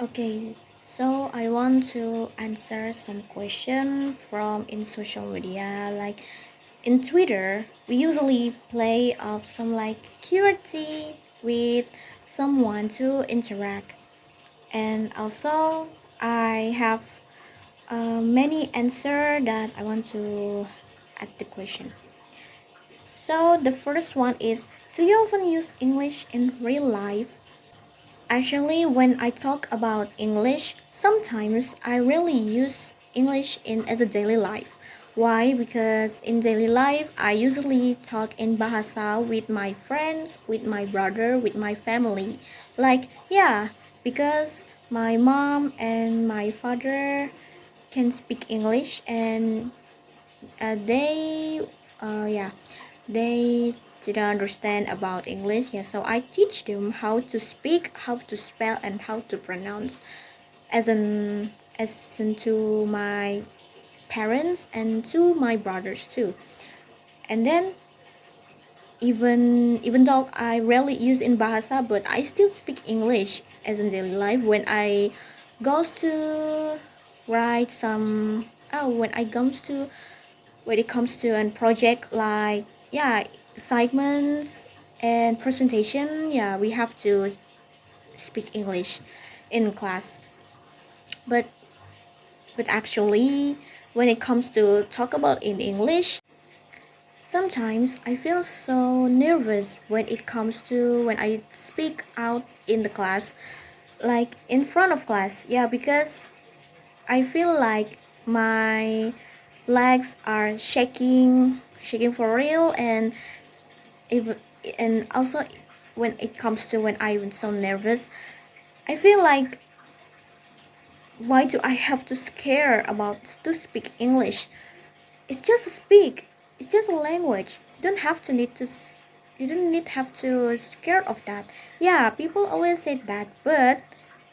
Okay, so I want to answer some question from in social media. Like in Twitter, we usually play up some like QWERTY with someone to interact, and also I have many answer that I want to ask the question. So the first one is, do you often use English in real life? Actually, when I talk about English, sometimes I really use English in as a daily life. Why? Because in daily life, I usually talk in Bahasa with my friends, with my brother, with my family. Because my mom and my father can speak English and they yeah they didn't understand about English. Yeah, so I teach them how to speak, how to spell, and how to pronounce as in to my parents and to my brothers too. And then even though I rarely use in Bahasa, but I still speak English as in daily life when I goes to write some when I comes to when it comes to a project like assignments and presentation. Yeah, we have to speak English in class. But but actually, when it comes to talk about in English, sometimes I feel so nervous when it comes to when I speak out in the class, like in front of class. Yeah, because I feel like my legs are shaking for real, even and also when it comes to when I'm so nervous, I feel like, why do I have to scare about to speak English? It's just a speak. It's just a language. You don't need have to scared of that. Yeah, people always say that, but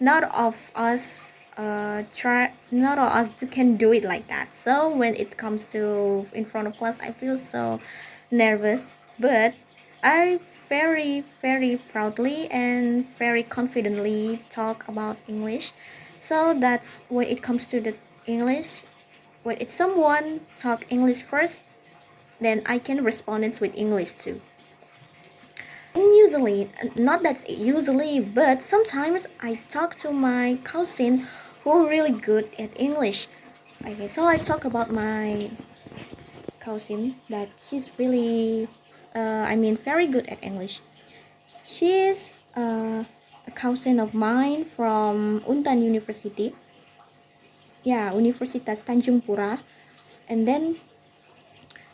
not of us not of us can do it like that. So when it comes to in front of class, I feel so nervous, but I very proudly and very confidently talk about English. So that's when it comes to the English, when it's someone talk English first, then I can respond it with English too. And usually, not that usually, but sometimes I talk to my cousin who really good at English. Okay, so I talk about my cousin that she's really, very good at English. She is a cousin of mine from Untan University. Yeah, Universitas Tanjung Pura. And then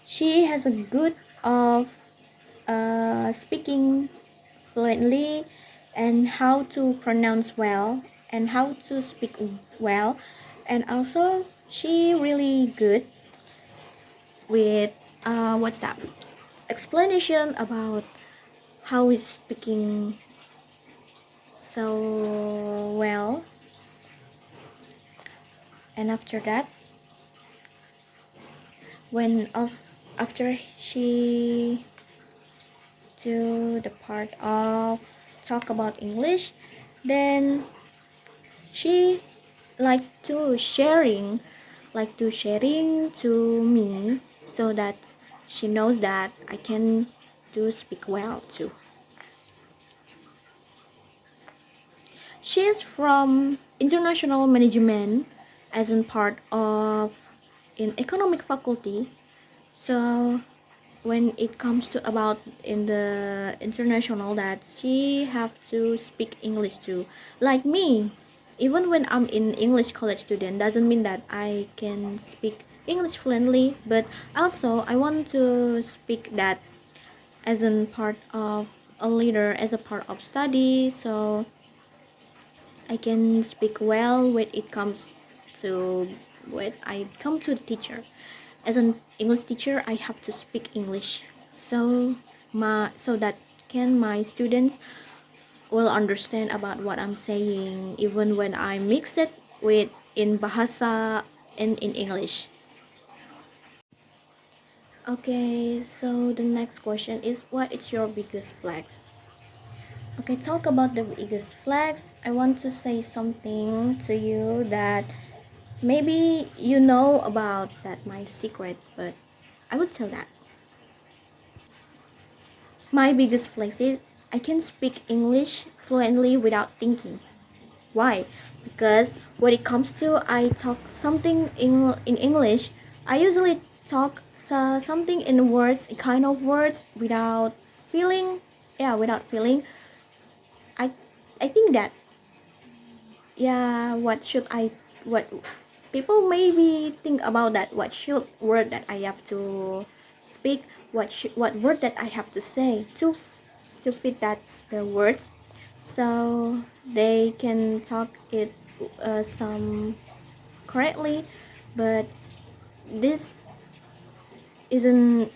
she has a good of speaking fluently and how to pronounce well and how to speak well, and also she really good with what's that explanation about how is speaking so well. And after that, when also after she do the part of talk about English, then she like to sharing to me, so that she knows that I can do speak well too. She is from international management as in part of in economic faculty. So when it comes to about in the international, that she have to speak English too, like me. Even when I'm in English college student, doesn't mean that I can speak English fluently, but also I want to speak that as a part of a leader, as a part of study, so I can speak well when it comes to when I come to the teacher. As an English teacher, I have to speak English, so that can my students will understand about what I'm saying, even when I mix it with in Bahasa and in English. Okay, so the next question is, what is your biggest flex? Okay, talk about the biggest flex. I want to say something to you that maybe you know about that my secret, but I would tell that. My biggest flex is I can speak English fluently without thinking. Why? Because when it comes to I talk something in English, I usually talk something in words, kind of words without feeling. Yeah, without feeling. I I think that yeah, what people maybe think about that, what should word that I have to speak, what word that I have to say to fit that the words, so they can talk it some correctly. But this isn't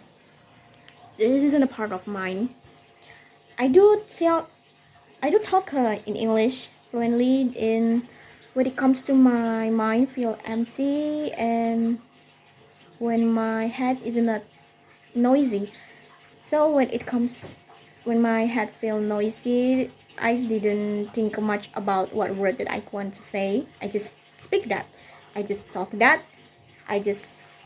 this isn't a part of mine. I do talk in English fluently in when it comes to my mind feel empty and when my head is not noisy. So when my head feel noisy, I didn't think much about what word that I want to say. I just speak that. I just talk that. I just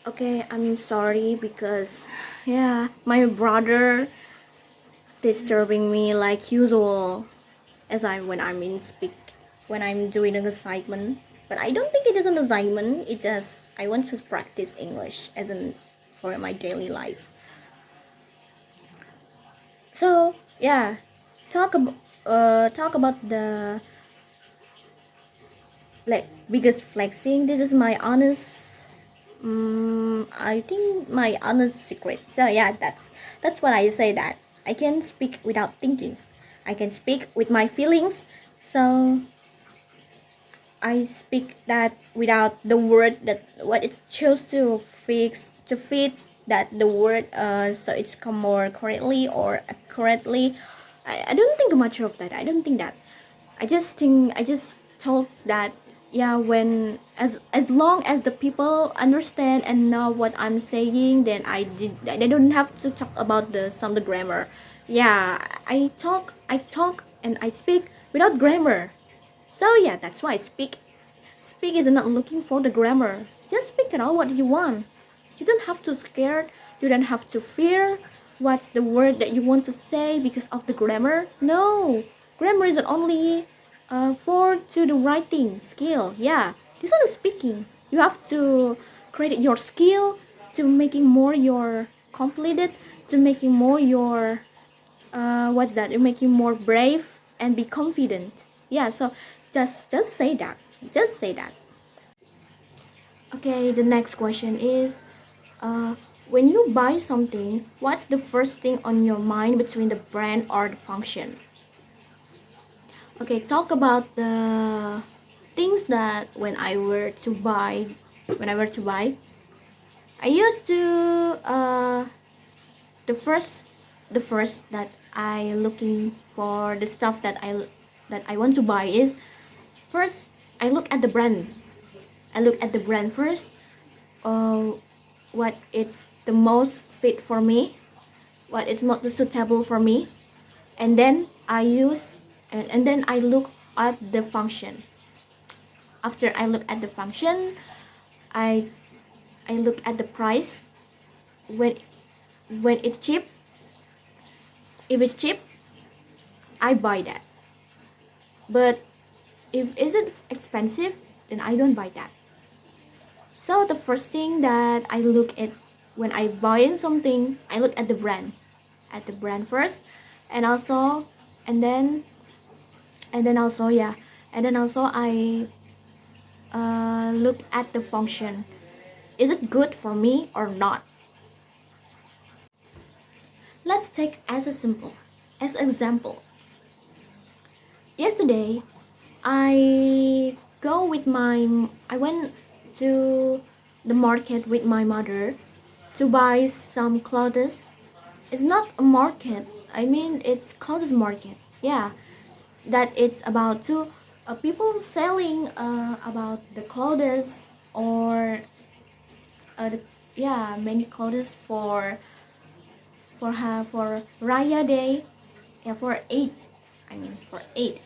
okay. I'm sorry because yeah, my brother disturbing me like usual as I when I'm in speak when I'm doing an assignment. But I don't think it is an assignment. It's just I want to practice English as in for my daily life. So yeah, talk about the biggest flexing. This is my honest. I think my honest secret. So yeah, that's what I say that I can speak without thinking. I can speak with my feelings. So I speak that without the word that what it chose to fix to fit that the word so it's come more correctly or accurately. I don't think much of that. I don't think that. I just told that yeah when as long as the people understand and know what I'm saying then I don't have to talk about the grammar. Yeah, I talk and I speak without grammar. So yeah, that's why speak is not looking for the grammar. Just speak it out what you want. You don't have to scared. You don't have to fear what's the word that you want to say because of the grammar. No, grammar is only for to the writing skill. Yeah, this is the speaking. You have to credit your skill to making more your completed, to making more your what's that? It make you more brave and be confident. Yeah, so just say that. Just say that. Okay, the next question is uh, when you buy something, what's the first thing on your mind between the brand or the function? Okay, talk about the things that when I were to buy, I used to the first the first that I looking for the stuff that I want to buy is first I look at the brand. I look at the brand first. What it's the most fit for me, what is not suitable for me, and then and then I look at the function. After I look at the function, I I look at the price. When it's cheap, if it's cheap, I buy that. But if it's expensive, then I don't buy that. So the first thing that I look at when I buy something, I look at the brand first, and also, and then, and then also yeah, and then also I look at the function. Is it good for me or not? Let's take as a simple, as example. Yesterday, I went to the market with my mother to buy some clothes. It's not a market. I mean, it's clothes market. Yeah, that it's about to people selling about the clothes or the yeah, many clothes for Raya Day, yeah, for Eid. I mean for Eid.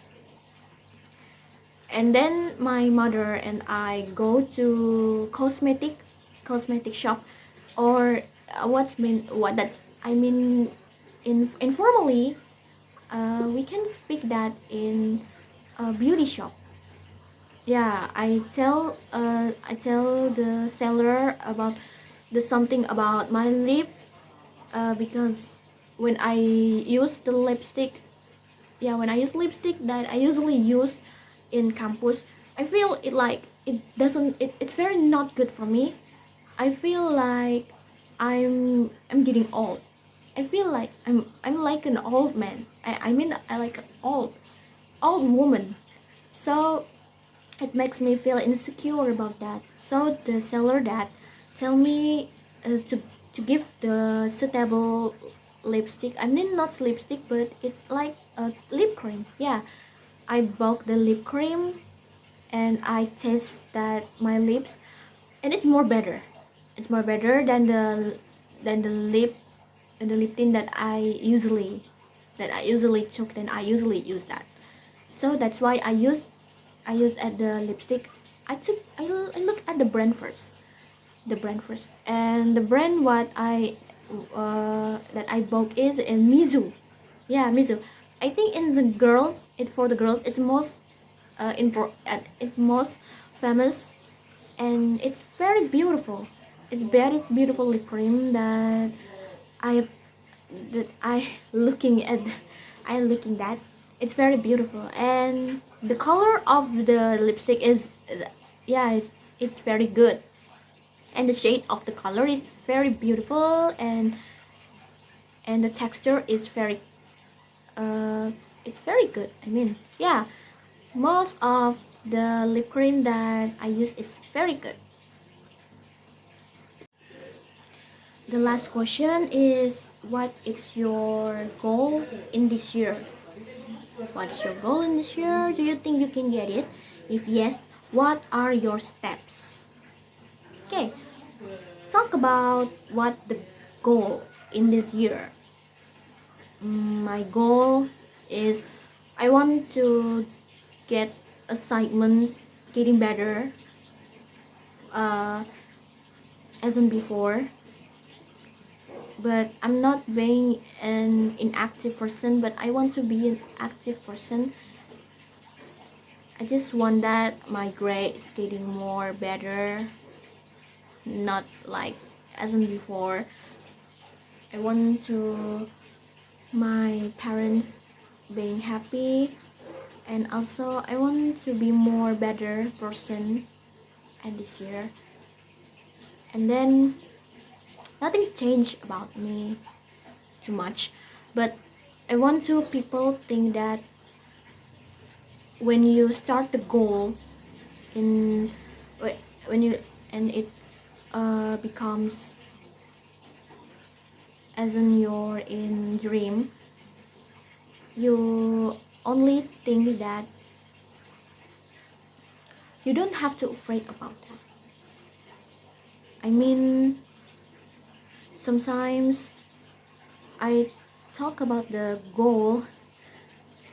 And then my mother and I go to cosmetic shop, or what that's I mean informally, we can speak that in a beauty shop. Yeah, I tell the seller about the something about my lip, because when I use the lipstick, yeah, when I use lipstick that I usually use in campus, I feel it like it doesn't it's very not good for me. I feel like I'm getting old. I feel like I'm like an old man. I mean I like an old woman. So it makes me feel insecure about that. So the seller that tell me, to give the suitable lipstick. I mean not lipstick, but it's like a lip cream. Yeah, I bought the lip cream and I taste that my lips, and it's more better. It's more better than the lip tint that I usually took. Then I usually use that. So that's why I use at the lipstick. I look at the brand first. And the brand what I that I bought is in Mizu. Yeah, Mizu. I think in the girls, for the girls, it's most it's most famous, and it's very beautiful. It's very beautiful lip cream I that I looking at. I looking that it's very beautiful, and the color of the lipstick is, yeah, it's very good, and the shade of the color is very beautiful, and the texture is uh it's very good. I mean, yeah, most of the lip cream that I use, it's very good. The last question is, what is your goal in this year? What's your goal in this year? Do you think you can get it? If yes, what are your steps? Okay, talk about what the goal in this year. My goal is, I want to get assignments getting better, uh, as in before. But I'm not being an inactive person, but I want to be an active person. I just want that my grade is getting more better, not like as in before. I want to my parents being happy, and also I want to be more better person at this year. And then nothing's changed about me too much, but I want to people think that when you start the goal in when you and it becomes as in your in dream, you only think that you don't have to afraid about that. I mean, sometimes I talk about the goal,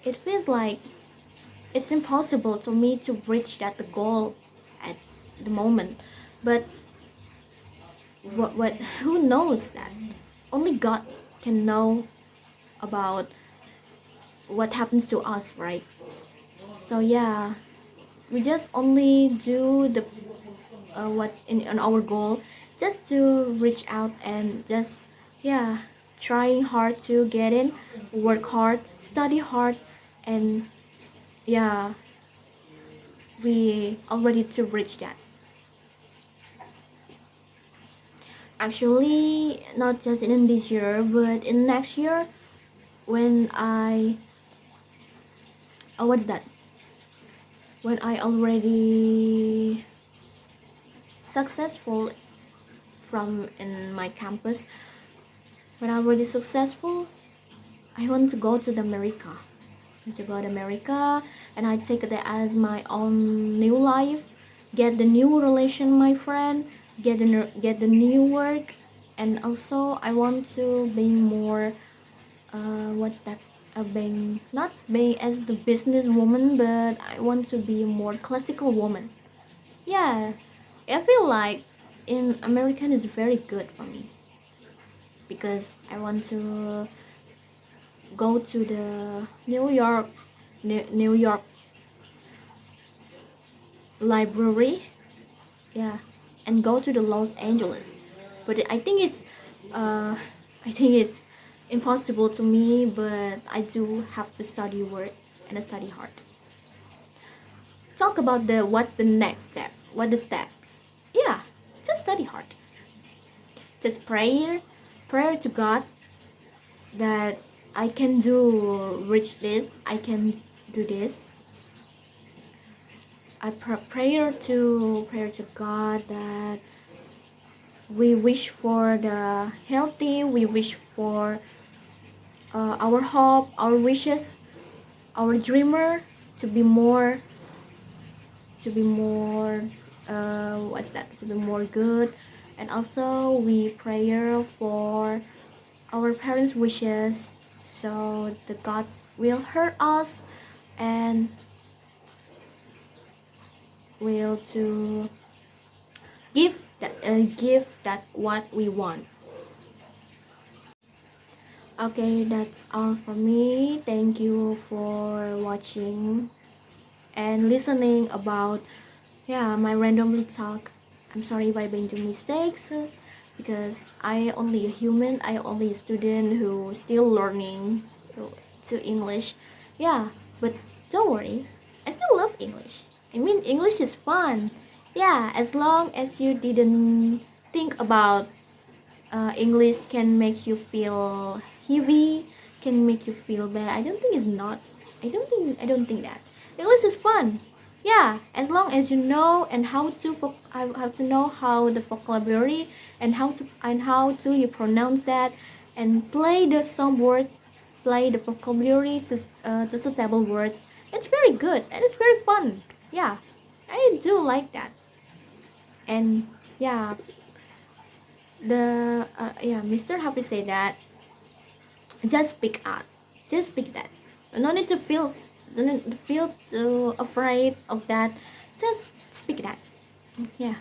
it feels like it's impossible to me to reach that the goal at the moment. But what who knows that? Only God can know about what happens to us, right? So yeah, we just only do the what's in our goal, just to reach out and just, yeah, trying hard to get in, work hard, study hard, and yeah, we are ready to reach that. Actually, not just in this year, but in next year, when I what's that? When I already successful from in my campus, when I already successful, I want to go to the America. To go to America, and I take that as my own new life. Get the new relation, my friend. get the new work, and also I want to be more what's that being not being as the business woman, but I want to be a more classical woman. Yeah, I feel like in American is very good for me because I want to go to the New York library, yeah, and go to the Los Angeles. But uh, I think it's impossible to me. But I do have to study word and I study hard. Talk about the what's the next step? What the steps? Yeah, just study hard. Just prayer to God that I can do reach this. I can do this. I prayer to God that we wish for the healthy. We wish for our hope, our wishes, our dreamer to be more, to be more, what's that? To be more good, and also we prayer for our parents' wishes, so the gods will hear us and will to give that what we want. Okay, that's all for me. Thank you for watching and listening about, yeah, my randomly talk. I'm sorry if I made mistakes, because I only a human. I only a student who still learning to English. Yeah, but don't worry, I still love English. I mean, English is fun. Yeah, as long as you didn't think about English can make you feel heavy, can make you feel bad. I don't think it's not. I don't think that English is fun. Yeah, as long as you know and how to know how the vocabulary and how to you pronounce that and play the some words, play the vocabulary to suitable words. It's very good and it's very fun. Yeah, I do like that. And yeah, the yeah, Mr. Happy said that just speak out, just speak that. No need to feel, don't need to feel too afraid of that. Just speak that. Yeah.